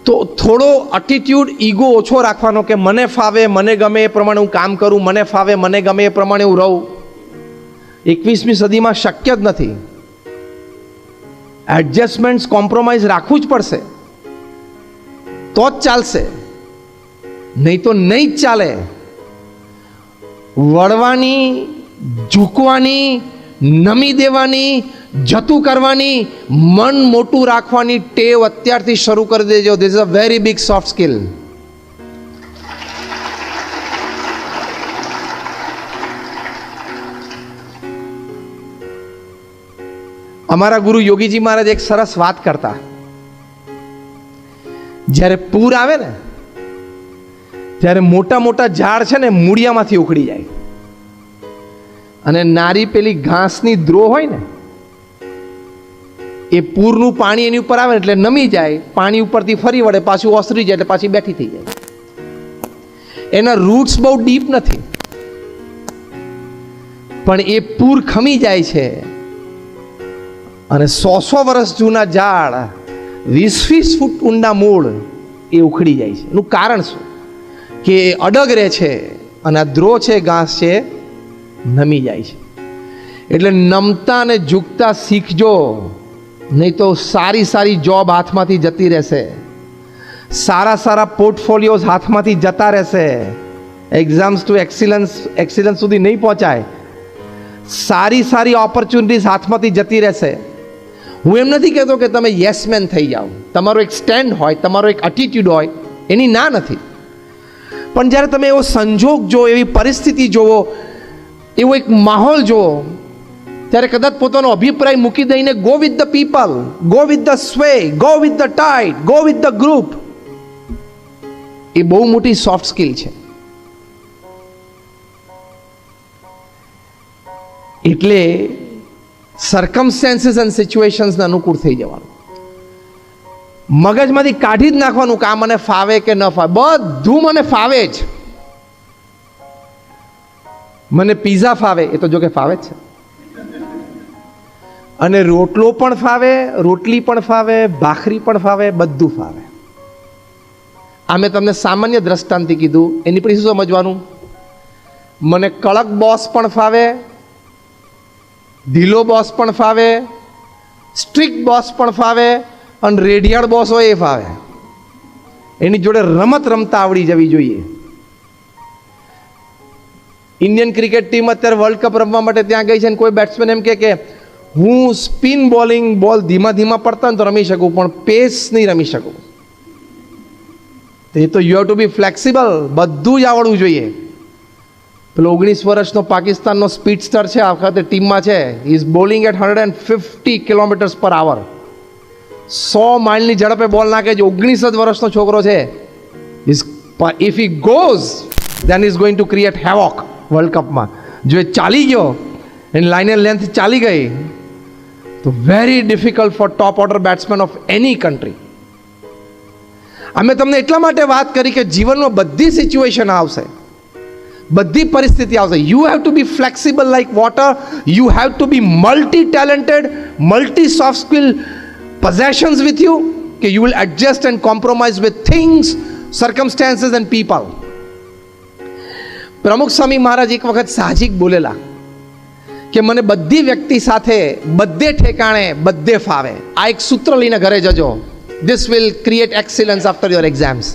તો થોડો attitude, ego ઓછો રાખવાનો કે મને ફાવે, મને ગમે એ પ્રમાણે હું કામ કરું, મને ફાવે, મને ગમે એ પ્રમાણે હું રહું. 21મી સદીમાં શક્ય જ નથી. એડજસ્ટમેન્ટ્સ, કોમ્પ્રોમાઇઝ રાખવું જ પડશે, તો જ ચાલશે, નહીં તો નહીં જ ચાલે. વળવાની, ઝૂકવાની, નમી દેવાની, જતું કરવાની, મન મોટું રાખવાની ટેવ અત્યારથી શરૂ કરી દેજો. This is a very big soft skill. અમારા ગુરુ યોગીજી મહારાજ એક સરસ વાત કરતા. જ્યારે પૂર આવે ને ત્યારે મોટા મોટા ઝાડ છે ને મૂળિયામાંથી ઉખડી જાય, અને નારી પેલી ઘાસની દ્રો હોય ને એ પૂરનું પાણી એની ઉપર આવે ને એટલે નમી જાય, પાણી ઉપરથી ફરી વળે, પાછું ઓસરી જાય એટલે પાછી બેઠી થઈ જાય. એના રૂટ્સ બહુ ડીપ નથી, પણ એ પૂર ખમી જાય છે અને 100 વર્ષ જૂના ઝાડ, 20 ફૂટ ઊંડા મૂળ એ ઉખડી જાય છે. એનું કારણ શું? કે અડગ રહે છે અને આ દ્રો છે, ઘાસ છે, નમી જાય છે. એટલે નમતા અને ઝૂકતા શીખજો, નહીં તો સારી સારી જોબ હાથમાંથી જતી રહેશે, સારા સારા પોર્ટફોલિયોઝ હાથમાંથી જતા રહેશે, એક્ઝામ્સ ટુ એક્સિલન્સ સુધી નહીં પહોંચાય, સારી સારી ઓપોર્ચ્યુનિટીઝ હાથમાંથી જતી રહેશે. હું એમ નથી કહેતો કે તમે યસમેન થઈ જાઓ, તમારો એક સ્ટેન્ડ હોય, તમારો એક એટીટ્યુડ હોય, એની ના નથી. પણ જ્યારે તમે એવો સંજોગ જુઓ, એવી પરિસ્થિતિ જુઓ, એવો એક માહોલ જુઓ, ત્યારે કદાચ પોતાનો અભિપ્રાય મૂકી દઈને go with the people, go with the sway, go with the tide, go with the group, એ બહુ મોટી સોફ્ટ સ્કિલ છે. એટલે સર્કમસ્ટેન્સીસ એન્ડ સિચ્યુએશન્સને અનુકૂળ થઈ જવાનું, મગજમાંથી કાઢી જ નાખવાનું કે આ મને ફાવે કે ન ફાવે. બધું મને ફાવે જ. મને પીઝા ફાવે, એ તો જો કે ફાવે જ છે, અને રોટલો પણ ફાવે, રોટલી પણ ફાવે, ભાખરી પણ ફાવે, બધું ફાવે. આ મેં તમને સામાન્ય દ્રષ્ટાંતથી કીધું. એની પછી શું સમજવાનું? મને કડક બોસ પણ ફાવે, ઢીલો બોસ પણ ફાવે, સ્ટ્રિક્ટ બોસ પણ ફાવે, અને રેડિયાળ બોસ હોય એ ફાવે. એની જોડે રમત રમતા આવડી જવી જોઈએ. ઇન્ડિયન ક્રિકેટ ટીમ અત્યારે વર્લ્ડ કપ રમવા માટે ત્યાં ગઈ છે, ને કોઈ બેટ્સમેન એમ કે હું સ્પિન બોલિંગ, બોલ ધીમા ધીમા પડતા ને તો રમી શકું, પણ પેસ નહીં રમી શકું. એ તો you have to be flexible, બધું જ આવડવું જોઈએ. પેલો 19 વર્ષનો પાકિસ્તાનનો સ્પીડસ્ટર છે, આ વખતે ટીમમાં છે. He is bowling at 150 kilometres per hour. 100 માઇલની ઝડપે બોલ નાખે છે. 19 જ વર્ષનો છોકરો છે. If he goes then is going to create havoc world કપમાં. જો એ ચાલી ગયો, એની લાઇન એન્ડ લેન્થ ચાલી ગઈ, તો very difficult for top order batsman of any country. અમે તમને એટલા માટે વાત કરી કે જીવનમાં બધી સિચ્યુએશન આવશે, બધી પરિસ્થિતિ આવશે. You have to be flexible like water. You have to be multi talented, multi soft skill possessions with you, કે you will adjust and compromise with things, circumstances and people. પ્રમુખ સ્વામી મહારાજ એક વખત સાહજિક બોલેલા કે મને બધી વ્યક્તિ સાથે, બધે ઠેકાણે, બધે ફાવે. આ એક સૂત્ર લઈને ઘરે જજો. This will create excellence after your exams.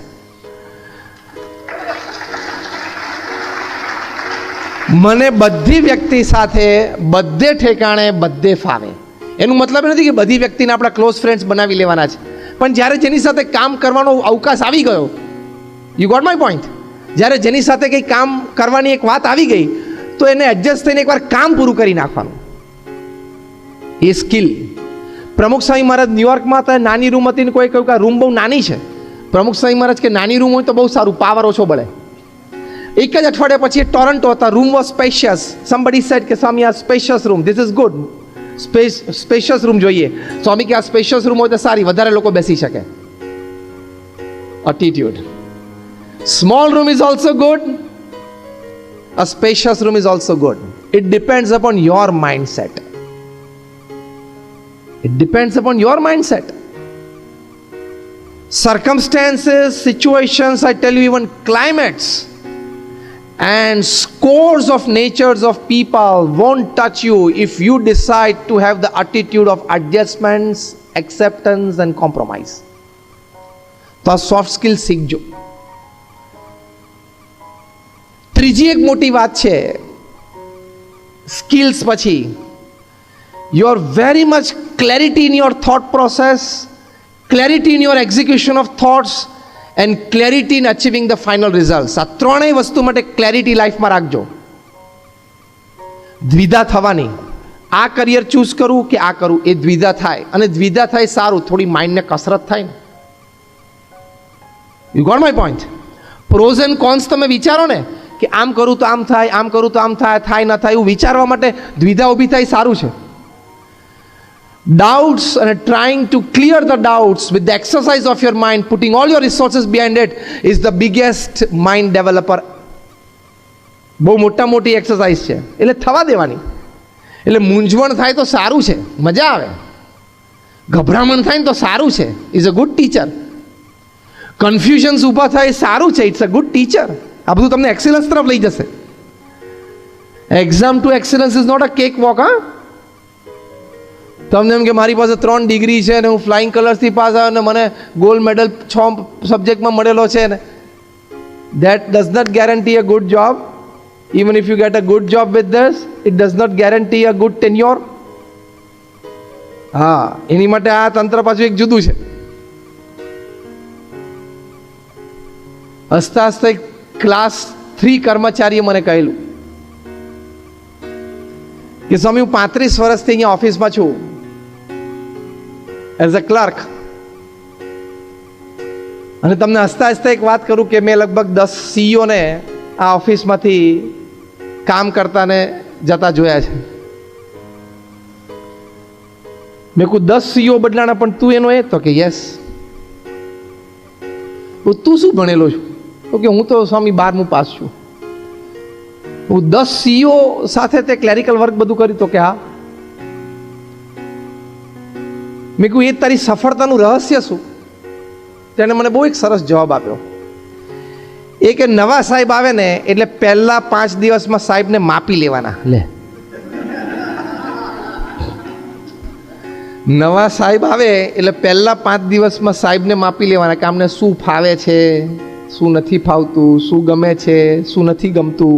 મને બધી વ્યક્તિ સાથે, બધે ઠેકાણે, બધે ફાવે. એનું મતલબ નથી કે બધી વ્યક્તિને આપણા ક્લોઝ ફ્રેન્ડ્સ બનાવી લેવાના છે, પણ જ્યારે જેની સાથે કામ કરવાનો અવકાશ આવી ગયો, યુ ગોટ માય પોઈન્ટ, જ્યારે જેની સાથે કંઈ કામ કરવાની એક વાત આવી ગઈ, તો એને એડજસ્ટ થઈને એકવાર કામ પૂરું કરી નાખવાનું, એ સ્કિલ. પ્રમુખ સ્વામી મહારાજ ન્યુયોર્કમાં હતા, નાની રૂમ હતી ને કોઈ કહ્યું કે આ રૂમ બહુ નાની છે. પ્રમુખ સ્વામી મહારાજ કે નાની રૂમ હોય તો બહુ સારું, પાવર ઓછો બળે. એક જ અઠવાડિયા પછી ટોરન્ટો હતા, room was spacious. Somebody said કે સ્વામી આ spacious room, this is good, spacious room જોઈએ. સ્વામી કે આ સ્પેશિયસ રૂમ હોય તો સારી, વધારે લોકો બેસી શકે. Attitude. Small room is also good, a spacious room is also good. It depends upon your mindset. It depends upon your mindset. circumstances, situations, I tell you, even climates and scores of natures of people won't touch you if you decide to have the attitude of adjustments, acceptance and compromise. તો આ soft skill શીખજો. ત્રીજી એક મોટી વાત છે skills પછી, your very much clarity in your thought process, clarity in your execution of thoughts and clarity in achieving the final result. આ ત્રણેય વસ્તુ માટે ક્લેરિટી લાઈફમાં રાખજો. દ્વિધા થવાની, આ કરિયર ચૂઝ કરું કે આ કરું, એ દ્વિધા થાય. અને દ્વિધા થાય સારું, થોડી માઇન્ડને કસરત થાય ને. You got my point? Pros and cons તમે વિચારો ને કે આમ કરું તો આમ થાય, આમ કરું તો આમ થાય, થાય ના થાય, એવું વિચારવા માટે દ્વિધા ઊભી થાય સારું છે. Doubts and trying to clear the doubts with the exercise of your mind, putting all your resources behind it is the biggest mind developer. બહુ મોટી એક્સરસાઇઝ છે, એટલે થવા દેવાની. એટલે મૂંઝવણ થાય તો સારું છે, મજા આવે. ગભરામણ થાય ને તો સારું છે, is a good teacher. Confusions ઊભા થાય સારું છે, ઇટ્સ અ ગુડ ટીચર. આ બધું તમને એક્સિલન્સ તરફ લઈ જશે. Exam to excellence is not a cakewalk. હા, તમને એમ કે મારી પાસે 3 ડિગ્રી છે ને હું ફ્લાઇંગ કલર્સથી પાસ આવ્યો ને મને ગોલ્ડ મેડલ 6 સબ્જેક્ટમાં મળેલો છે ને, that does not guarantee a good job. Even if you get a good job with this, it does not guarantee a good tenure. હા, એની માટે આ તંત્ર પાછું એક જુદું છે. હસતા હસતા એક ક્લાસ 3 કર્મચારીએ મને કહેલું કે સ્વામી હું 35 વર્ષથી અહીંયા ઓફિસમાં છું એઝ અ ક્લર્ક, અને તમને હસતા હસતા એક વાત કરું કે મેં લગભગ 10 સીઈઓને આ ઓફિસમાંથી કામ કરતાને જતા જોયા છે. મેં કહું 10 સીઈઓ બદલાણા પણ તું એનો એ? તો કે યસ. તું શું ભણેલો છું? તો કે હું તો સ્વામી 12મું પાસ છું. હું 10 સીઈઓ સાથે તે ક્લેરિકલ વર્ક બધું કર્યું? તો કે હા. મેં કહ્યું એ તારી સફળતાનું રહસ્ય શું? તેણે મને બહુ એક સરસ જવાબ આપ્યો. એ કે નવા સાહેબ આવે ને એટલે પહેલા 5 દિવસમાં સાહેબને માપી લેવાના. લે, નવા સાહેબ આવે એટલે પહેલા 5 દિવસમાં સાહેબને માપી લેવાના કે આમને શું ફાવે છે, શું નથી ફાવતું, શું ગમે છે, શું નથી ગમતું,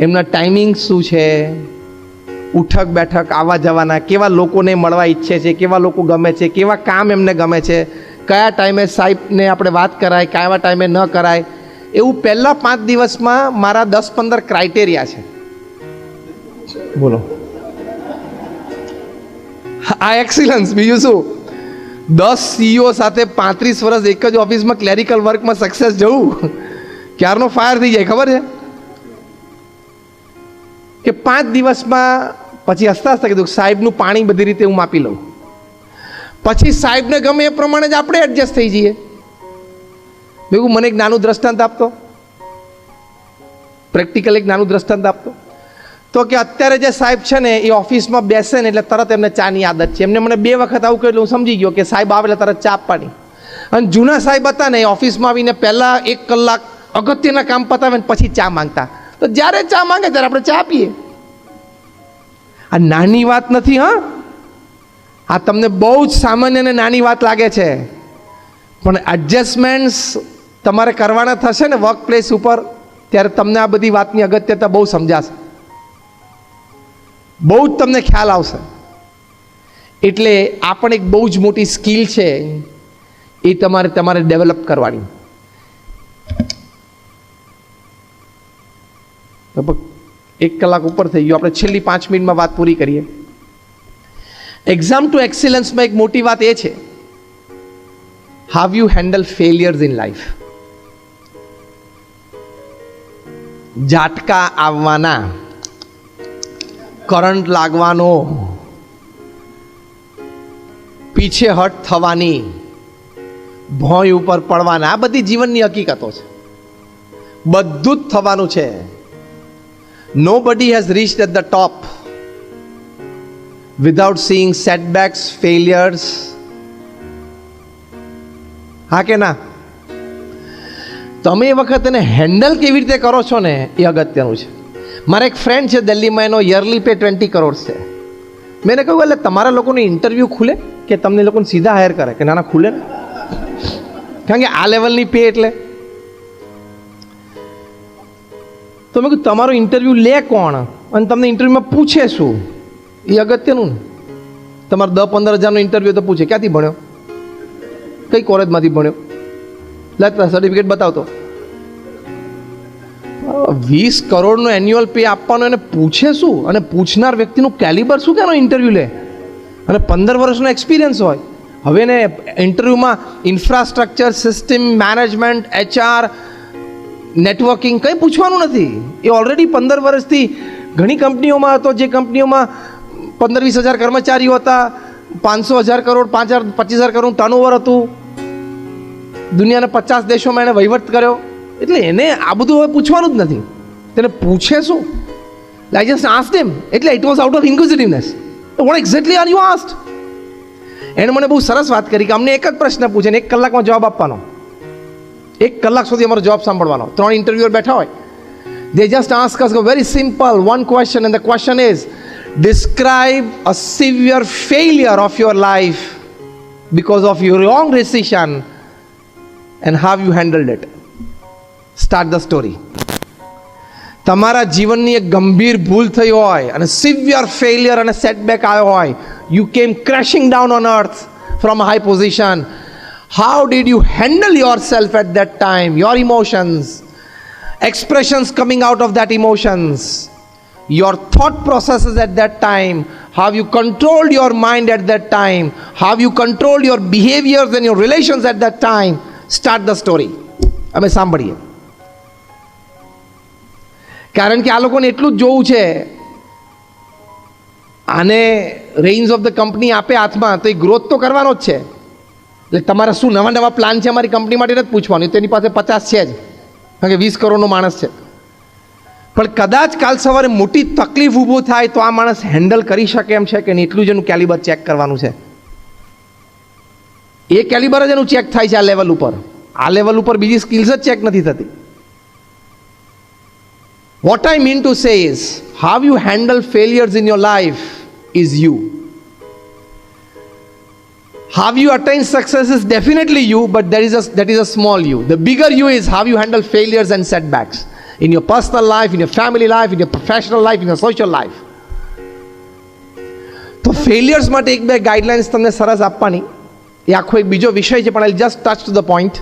એમના ટાઈમિંગ શું છે, ઉઠક બેઠક આવવા જવાના, કેવા લોકોને મળવા ઈચ્છે છે, કેવા લોકો ગમે છે, કેવા કામ એમને ગમે છે, કયા ટાઈમે સાહેબને આપણે વાત કરાય, કયા ટાઈમે ન કરાય, એવું પહેલા 5 દિવસમાં મારા 10-15 ક્રાઇટેરિયા છે. બોલો, આ એક્સિલન્સ. બીજું શું? 10 સીઈઓ સાથે 35 વર્ષ એક જ ઓફિસમાં ક્લેરિકલ વર્કમાં સક્સેસ જવું, ક્યારનો ફાયર થઈ જાય ખબર છે કે 5 દિવસમાં. પછી હસતા હસતા કીધું સાહેબનું પાણી બધી રીતે હું માપી લઉં, પછી સાહેબને ગમે એ પ્રમાણે જ આપણે એડજસ્ટ થઈ જઈએ. મેં મને એક નાનું દ્રષ્ટાંત આપતો, પ્રેક્ટિકલ એક નાનું દ્રષ્ટાંત આપતો. તો કે અત્યારે જે સાહેબ છે ને એ ઓફિસમાં બેસે ને એટલે તરત એમને ચાની આદત છે. એમને મને 2 વખત આવું કહ્યું, હું સમજી ગયો કે સાહેબ આવે એટલે તરત ચા આપવાની. અને જૂના સાહેબ હતા ને એ ઓફિસમાં આવીને પહેલાં 1 કલાક અગત્યના કામ પતાવે ને પછી ચા માંગતા. તો જ્યારે ચા માંગે ત્યારે આપણે ચા આપીએ. આ નાની વાત નથી. હા, આ તમને બહુ જ સામાન્ય અને નાની વાત લાગે છે, પણ એડજસ્ટમેન્ટ્સ તમારે કરવાના થશે ને વર્ક પ્લેસ ઉપર ત્યારે તમને આ બધી વાતની અગત્યતા બહુ સમજાશે, બહુ જ તમને ખ્યાલ આવશે. એટલે આ પણ એક બહુ જ મોટી સ્કિલ છે, એ તમારે ડેવલપ કરવાની. લગભગ 1 કલાક ઉપર થઈ ગયો, આપણે છેલ્લી 5 મિનિટમાં વાત પૂરી કરીએ. એક્ઝામ ટુ એક્સિલન્સમાં એક મોટી વાત એ છે, how you handle failures in life. ઝાટકા આવવાના, કરંટ લાગવાનો, પીછેહટ થવાની, ભોંય ઉપર પડવાના, આ બધી જીવનની હકીકતો છે. બધું જ થવાનું છે. Nobody has reached at the top without seeing setbacks, failures, હા કે ના? તમે એ વખત એને હેન્ડલ કેવી રીતે કરો છો ને એ અગત્યનું છે. મારા એક ફ્રેન્ડ છે દિલ્હીમાં, એનો યરલી પે 20 કરોડ છે. મેં એને કહ્યું, એટલે તમારા લોકોનું ઇન્ટરવ્યૂ ખુલે કે તમને લોકોને સીધા હાયર કરે? કે ના ના, ખુલે ને, કારણ કે આ લેવલની પે એટલે. તો મેં કહ્યું તમારું ઇન્ટરવ્યૂ લે કોણ અને તમને ઇન્ટરવ્યૂમાં પૂછે શું એ અગત્યનું ને. તમારે 10-15 હજારનો ઇન્ટરવ્યૂ તો પૂછે ક્યાંથી ભણ્યો, કઈ કોલેજમાંથી ભણ્યો, લાગતા સર્ટિફિકેટ બતાવતો. 20 કરોડનો એન્યુઅલ પે આપવાનો એને પૂછે શું? અને પૂછનાર વ્યક્તિનું કેલિબર શું કે એનો ઇન્ટરવ્યૂ લે? અને 15 વર્ષનો એક્સપિરિયન્સ હોય. હવે એને ઇન્ટરવ્યૂમાં infrastructure, system management, HR, networking કંઈ પૂછવાનું નથી. એ ઓલરેડી 15 વર્ષથી ઘણી કંપનીઓમાં હતો, જે કંપનીઓમાં 15-20 હજાર કર્મચારીઓ હતા, 500,000 કરોડ 25,000 કરોડ ટર્નઓવર હતું, દુનિયાના 50 દેશોમાં એણે વહીવટ કર્યો. એટલે એને આ બધું હવે પૂછવાનું જ નથી. તેને પૂછે શું? I just asked him. એટલે it was out of inquisitiveness. What exactly are you asked? એણે મને બહુ સરસ વાત કરી કે અમને એક જ પ્રશ્ન પૂછે ને 1 કલાકમાં જવાબ આપવાનો. 1 કલાક સુધી અમારો જવાબ સાંભળવાનો. 3 ઇન્ટરવ્યુઅર બેઠા હોય. They just ask us a very simple one question, and the question is, describe a severe failure of your life because of your wrong decision and how you handled it. Start the story. તમારા જીવનની એક ગંભીર ભૂલ થઈ હોય અને severe failure અને setback આવ્યો હોય, you came crashing down on earth from a high position. How did you handle yourself at that time? Your emotions, expressions coming out of that emotions, your thought processes at that time, how you controlled your mind at that time, how you controlled your behaviors and your relations at that time. Start the story. અમે સાંભળીએ. કારણ કે આ લોકોને એટલું જ જોવું છે, આને રેઇન્સ ઓફ ધ કંપની આપે હાથમાં તો એ ગ્રોથ તો કરવાનો જ છે. એટલે તમારા શું નવા પ્લાન છે અમારી કંપની માટે નથી પૂછવાનું, તેની પાસે 50 છે જ, કારણ કે 20 કરોડનો માણસ છે. પણ કદાચ કાલ સવારે મોટી તકલીફ ઊભું થાય તો આ માણસ હેન્ડલ કરી શકે એમ છે કે નહીં, એટલું જ એનું કેલિબર ચેક કરવાનું છે. એ કેલિબર જ એનું ચેક થાય છે આ લેવલ ઉપર. આ લેવલ ઉપર બીજી સ્કિલ્સ જ ચેક નથી થતી. What I mean to say is, how you handle failures in your life is you. How you attain success is definitely you, but that is a small you. The bigger you is how you handle failures and setbacks in your personal life, in your family life, in your professional life, in your social life. તો failures માટે 1-2 guidelines તમને સરસ આપવાની. એ આખો એક બીજો વિષય છે, પણ I just touch to the point.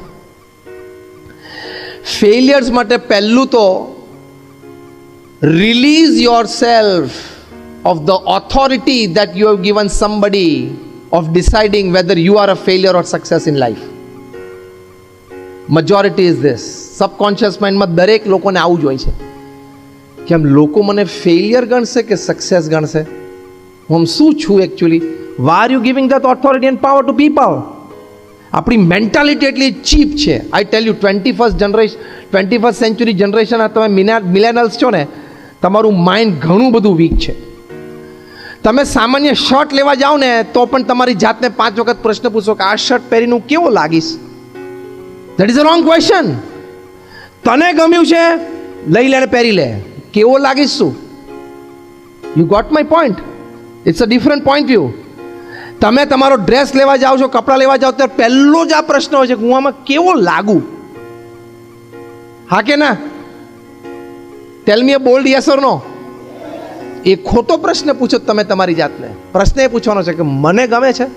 Failures માટે પહેલું તો release yourself of the authority that you have given somebody of deciding whether you are a failure or success in life. Majority is this. Subconscious mind માં દરેક લોકોને આવું જ હોય છે કે આમ લોકો મને ફેલિયર ગણશે કે સક્સેસ ગણશે, હું શું છું actually. why are you giving that authority and power to people? આપણી મેન્ટાલિટી એટલી ચીપ છે. I tell you, 21st century generation, તમે મિલેનિયલ્સ છો ને, તમારું માઇન્ડ ઘણું બધું વીક છે. તમે સામાન્ય શર્ટ લેવા જાઓ ને તો પણ તમારી જાતને 5 વખત પ્રશ્ન પૂછો કે આ શર્ટ પહેરીને હું કેવો લાગીશ. That is a wrong question. તને ગમ્યું છે, લઈ લે, પહેરી લે, કેવો લાગીશ શું? You got my point? It's a different point view. તમે તમારો ડ્રેસ લેવા જાઓ છો, કપડાં લેવા જાઓ ત્યારે પહેલો જ આ પ્રશ્ન હોય છે કે હું આમાં કેવો લાગુ. હા કે ના? ટેલ મી અ બોલ્ડ યસ ઓર નો. એ ખોટો પ્રશ્ન પૂછો તમે તમારી જાતને. પ્રશ્ન એ પૂછવાનો છે કે મને ગમે છે,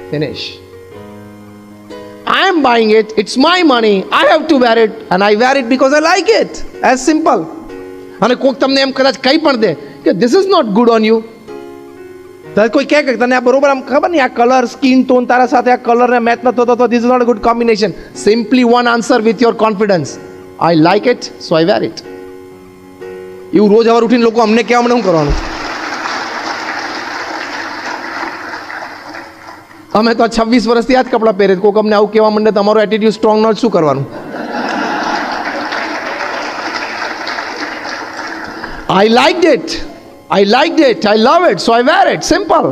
finish. I am buying it, it's my money, I have to wear it and I wear it because I like it. As simple. અને કોઈક તમને એમ કદાચ કંઈ પણ દે કે this is not good on you, તો કોઈ કહે કે તને આ બરોબર આમ ખબર નહીં, આ કલર, સ્કિન ટોન તારા સાથે આ કલરને મેચ નતો થતો, this is not a good combination. Simply one answer with your confidence. I like it, so I wear it. એવું રોજ સવાર ઉઠીને લોકો અમને કહેવા, અમને શું કરવાનું? અમે તો 26 વર્ષથી આ જ કપડાં પહેરે, કોઈક અમને આવું કહેવા માંડે તમારો એટીટ્યુડ સ્ટ્રોંગ ન, શું કરવાનું? I liked it, I love it, so I wear it. Simple.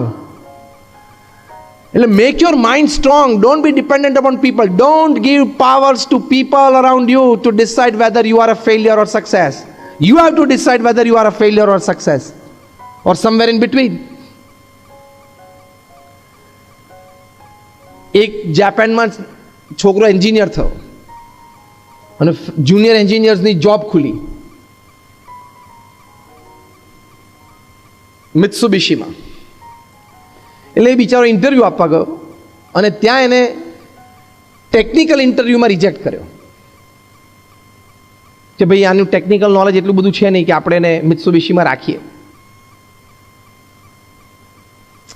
એટલે make your mind strong. Don't be dependent upon people. Don't give powers to people around you to decide whether you are a failure or success. You have to decide whether you are a failure or success or somewhere in between. એક જાપાનમાં છોકરો engineer થયો અને junior એન્જિનિયર્સની job ખુલી મિત્સુબિશીમાં. એટલે એ બિચારો interview આપવા ગયો અને ત્યાં એને ટેકનિકલ ઇન્ટરવ્યૂમાં રિજેક્ટ કર્યો કે ભાઈ આનું ટેકનિકલ નોલેજ એટલું બધું છે નહીં કે આપણે એને મિત્સુબિશીમાં રાખીએ.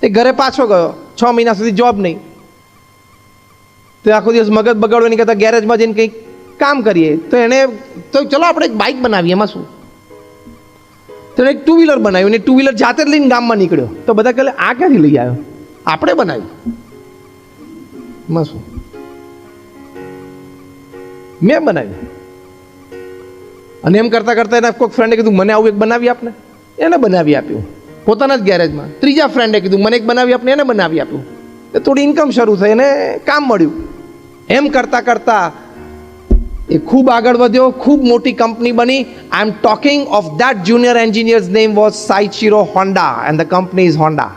એ ઘરે પાછો ગયો. 6 મહિના સુધી જોબ નહીં. તો આખો દિવસ મગજ બગાડવાની કરતાં ગેરેજમાં જઈને કંઈક કામ કરીએ. તો એને તો ચલો આપણે એક બાઇક બનાવીએ, એમાં શું. તો એક 2 વ્હીલર બનાવ્યું ને 2 વ્હીલર જાતે જ લઈને ગામમાં નીકળ્યો. તો બધા કહે આ ક્યાંથી લઈ આવ્યો? આપણે બનાવ્યું, એમાં શું, મેં બનાવ્યું. અને એમ કરતાં કરતાં એના કોઈક ફ્રેન્ડે કીધું મને આવું એક બનાવી આપને. એને બનાવી આપ્યું પોતાના જ ગેરેજમાં. ત્રીજા ફ્રેન્ડે કીધું મને એક બનાવી આપને. એને બનાવી આપ્યું. એ થોડી ઇન્કમ શરૂ થઈ અને કામ મળ્યું. એમ કરતાં કરતાં એ ખૂબ આગળ વધ્યો, ખૂબ મોટી કંપની બની. I am talking of that junior engineer's name was Soichiro Honda and the company is Honda.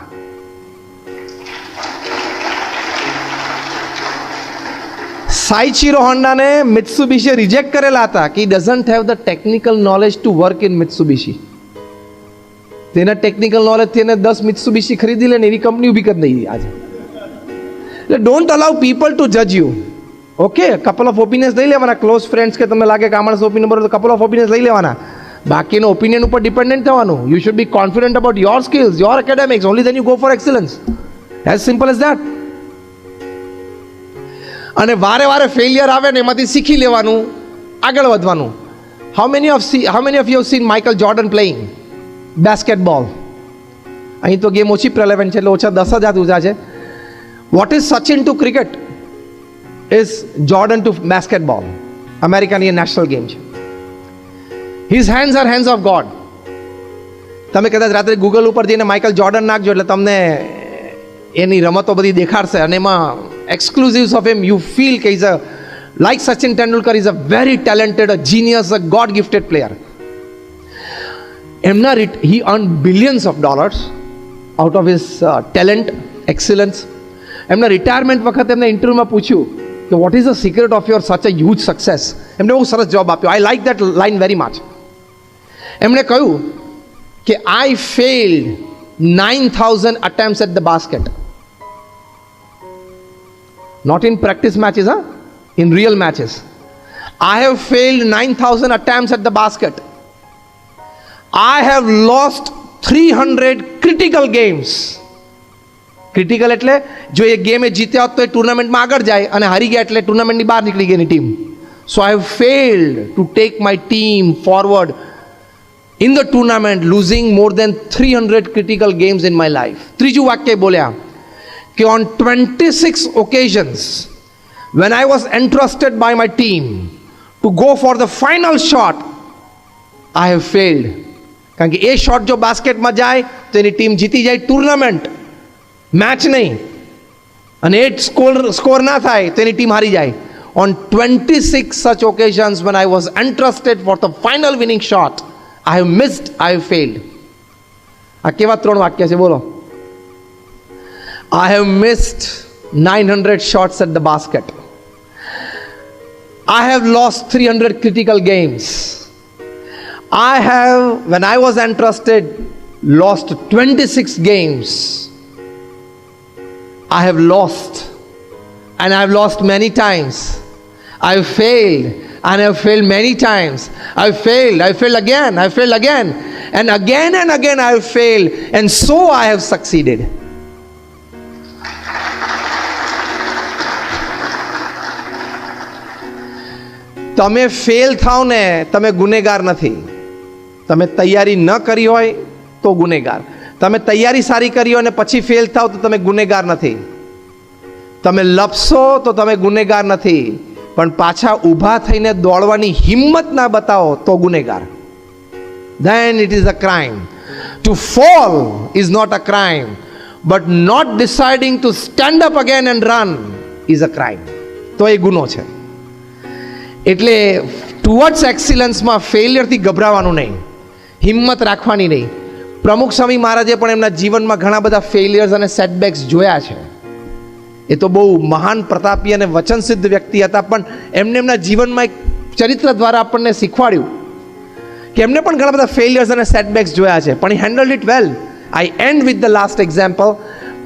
Soichiro હોન્ડાને મિત્સુબિશીએ રિજેક્ટ કરેલા હતા કે doesn't have the technical knowledge to work in Mitsubishi. તેના ટેકનિકલ નોલેજથી એને 10 મિત્સુબિશી ખરીદી લે ને એવી કંપની ઊભી કરી દઈ આજે. એટલે ડોન્ટ અલાઉ પીપલ ટુ જજ you. Okay, couple of opinions લઈ લેવાના. ક્લોઝ ફ્રેન્ડ્સ કે તમને લાગે કે આ માણસ ઓપિનિયન બરોબર, કપલ ઓફ ઓપિનિયન્સ લઈ લેવાના. બાકીનો ઓપિનિયન ઉપર ડિપેન્ડન્ટ થવાનું. You should be confident about your skills, your academics. Only then you go for excellence. As simple as that. અને વારે વારે ફેલિયર આવે ને એમાંથી શીખી લેવાનું, આગળ વધવાનું. How many of you have seen Michael Jordan playing basketball? અહીં તો ગેમ ઓછી પ્રેલેવન્ટ છે એટલે ઓછા 10 જ ઊંચા છે. What is Sachin to cricket is Jordan to basketball. અમેરિકાની એ નેશનલ ગેમ છે. His hands are hands of God. તમે કદાચ રાત્રે ગૂગલ ઉપર જઈને માઇકલ જોર્ડન નાખજો એટલે તમને એની રમતો બધી દેખાડશે. અને એમાં એક્સક્લુઝિવ્સ ઓફ હિમ યુ ફીલ કે is a like Sachin Tendulkar is a very talented, a genius, a God gifted player. એમના he earned billions of dollars out of his talent, excellence. એમના રિટાયરમેન્ટ વખતે એમને ઇન્ટરવ્યુમાં પૂછ્યું કે what is the secret of your such a huge success. એમણે બહુ સરસ જવાબ આપ્યો. I like that line very much. એમણે કહ્યું કે I failed 9,000 attempts at the basket. Not in practice matches, in real matches. I have failed 9,000 attempts at the basket. I have lost 300 critical games. Critical એટલે જો એ game એ જીત્યા હોત તો એ ટુર્નામેન્ટમાં આગળ જાય, અને હારી ગયા એટલે ટુર્નામેન્ટની બહાર નીકળી ગઈ એની team. So I have failed to take my team forward in the tournament, losing more than 300 critical games in my life. ત્રીજું વાક્ય બોલ્યા કે on 26 occasions when I was entrusted by my team to go for the final shot, I have failed. કારણ કે એ shot જો બાસ્કેટમાં જાય તો એની team જીતી જાય, ટુર્નામેન્ટ, મેચ નહીં. અને એ સ્કોર ના થાય તો એની ટીમ હારી જાય. On 26 such occasions when I was entrusted for the final winning shot, I have missed, I have failed. આ કેવા 3 વાક્ય છે બોલો? I have missed 900 shots at the basket. I have lost 300 critical games. I have, when I was entrusted, lost 26 games. I have lost, and I have lost many times. I have failed, and I have failed many times. I have failed again, I have failed again, and again I have failed, and so I have succeeded. તમે fail થાવ ને તમે ગુનેગાર નથી. તમે તૈયારી ન કરી હોય તો ગુનેગાર. તમે તૈયારી સારી કરી હોય ને પછી ફેલ થાવ તો તમે ગુનેગાર નથી. તમે લપસો તો તમે ગુનેગાર નથી, પણ પાછા ઊભા થઈને દોડવાની હિંમત ના બતાવો તો ગુનેગાર. Then it is a crime. To fall is not a crime. But not deciding to stand up again and run is a crime. તો એ ગુનો છે. એટલે ટુવર્ડ્સ એક્સિલન્સમાં ફેલિયરથી ગભરાવાનું નહીં, હિંમત રાખવાની નહીં. પ્રમુખ સ્વામી મહારાજે પણ એમના જીવનમાં ઘણા બધા ફેલિયર્સ અને સેટબેક્સ જોયા છે. એ તો બહુ મહાન પ્રતાપી અને વચનસિદ્ધ વ્યક્તિ હતા, પણ એમને એમના જીવનમાં એક ચરિત્ર દ્વારા આપણને શીખવાડ્યું કે એમને પણ ઘણા બધા ફેલિયર્સ અને સેટબેક્સ જોયા છે, પણ he handled it well. I end with the last example.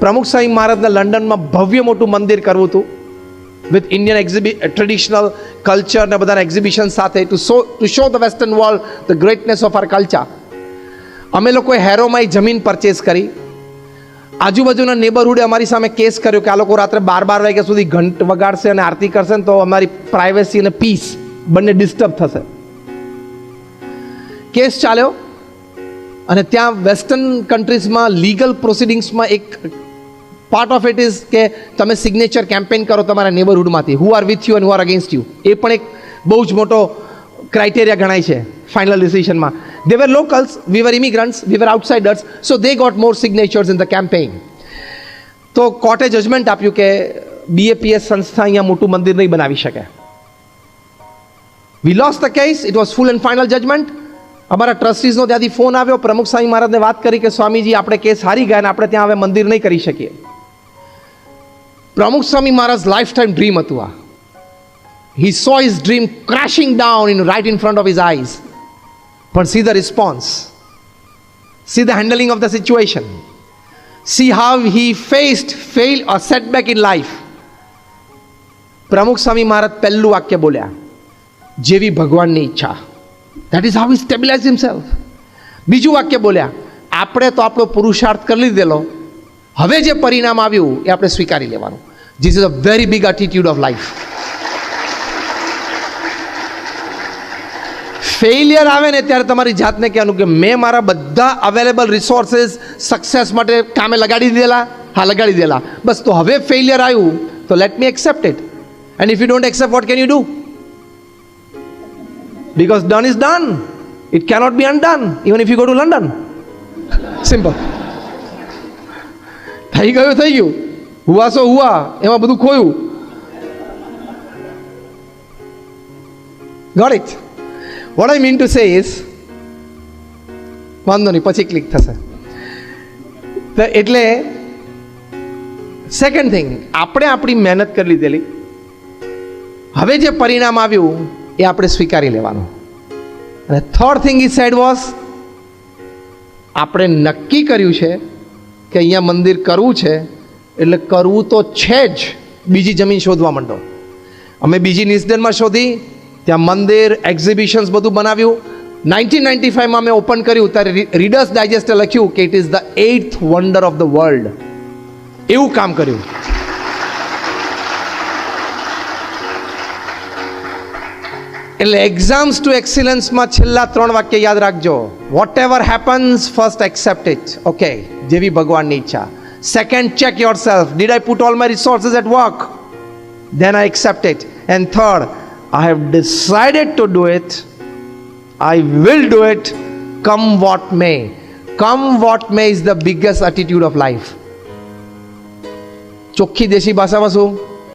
Pramukh Swami મહારાજના લંડનમાં ભવ્ય મોટું મંદિર કરવું હતું, વિથ ઇન્ડિયન ટ્રેડિશનલ કલ્ચર ને બધાના એક્ઝિબિશન સાથે, to show the western world the greatness of our culture. અમે લોકોએ હેરોમાં જમીન પરચેસ કરી. આજુબાજુના નેબરહુડે અમારી સામે કેસ કર્યો કે આ લોકો રાત્રે 12 વાગ્યા સુધી ઘંટ વગાડશે અને આરતી કરશે ને તો અમારી પ્રાઇવેસી અને પીસ બંને ડિસ્ટર્બ થશે. કેસ ચાલ્યો અને ત્યાં વેસ્ટર્ન કન્ટ્રીઝમાં લીગલ પ્રોસિડિંગ્સમાં એક પાર્ટ ઓફ ઇટ ઇઝ કે તમે સિગ્નેચર કેમ્પેન કરો તમારા નેબરહુડમાંથી, who are with you and who are against you. એ પણ એક બહુ જ મોટો ક્રાઇટેરિયા ગણાય છે ફાઇનલ ડિસિઝનમાં. They were locals, we were immigrants, we were outsiders, so they got more signatures in the campaign. તો કોર્ટે જજમેન્ટ આપ્યું કે BAPS સંસ્થા અહીંયા મોટું મંદિર નહીં બનાવી શકે. We lost the case, it was full and final judgment. અમારા ટ્રસ્ટીઝનો ત્યાંથી ફોન આવ્યો, પ્રમુખ સ્વામી મહારાજને વાત કરી કે સ્વામીજી આપણે કેસ હારી ગયા અને આપણે ત્યાં હવે મંદિર નહીં કરી શકીએ. પ્રમુખ Swami Maharaj life time dream હતું આ. He saw his dream crashing down right in front of his eyes. But see the response, see the handling of the situation, see how he faced fail or setback in life. પ્રમુખ સ્વામી મહારાજ પહેલું વાક્ય બોલ્યા, જેવી ભગવાનની ઈચ્છા. That is how he stabilized himself. બીજું વાક્ય બોલ્યા, આપણે તો આપણો પુરુષાર્થ કરી લીધેલો, હવે જે પરિણામ આવ્યું એ આપણે સ્વીકારી લેવાનું. This is a very big attitude of life. Failure આવે ને ત્યારે તમારી જાતને કહેવાનું કે મેં મારા બધા અવેલેબલ રિસોર્સિસ સક્સેસ માટે કામે લગાડી દીધેલા, હા લગાડી દીધેલા, બસ તો હવે ફેલિયર આવ્યું તો let me accept it. And if you don't accept what can you do? Because done is done. It cannot be undone, even if you go to London. Simple. થઈ ગયું. હુઆ સો હુઆ, એમાં બધું ખોયું. Got it? What I mean to say is, વાંધો નહીં પછી click થશે. તો એટલે સેકન્ડ થિંગ, આપણે આપણી મહેનત કરી લીધેલી, હવે જે પરિણામ આવ્યું એ આપણે સ્વીકારી લેવાનું. અને third thing is said was, આપણે નક્કી કર્યું છે કે અહીંયા મંદિર કરવું છે એટલે કરવું તો છે જ, બીજી જમીન શોધવા માંડો. અમે બીજી નિસ્ડનમાં શોધી, ત્યાં મંદિર, એક્ઝિબિશન્સ બધું બનાવ્યું. 1995માં મેં ઓપન કર્યું ત્યારે રીડર્સ ડાયજેસ્ટે લખ્યું કે it is the 8th wonder of the world. એવું કામ કર્યું. એટલે એક્ઝામ્સ ટુ એક્સિલન્સમાં છેલ્લા 3 વાક્ય યાદ રાખજો. Whatever happens, first accept it. Okay, જેવી ભગવાનની ઈચ્છા. Second, check yourself, did I put all my resources at work? Then I accept it. And third, I have decided to do it. I will do it, come what may. Come what may is the biggest attitude of life. ચોખ્ખી દેશી ભાષામાં શું?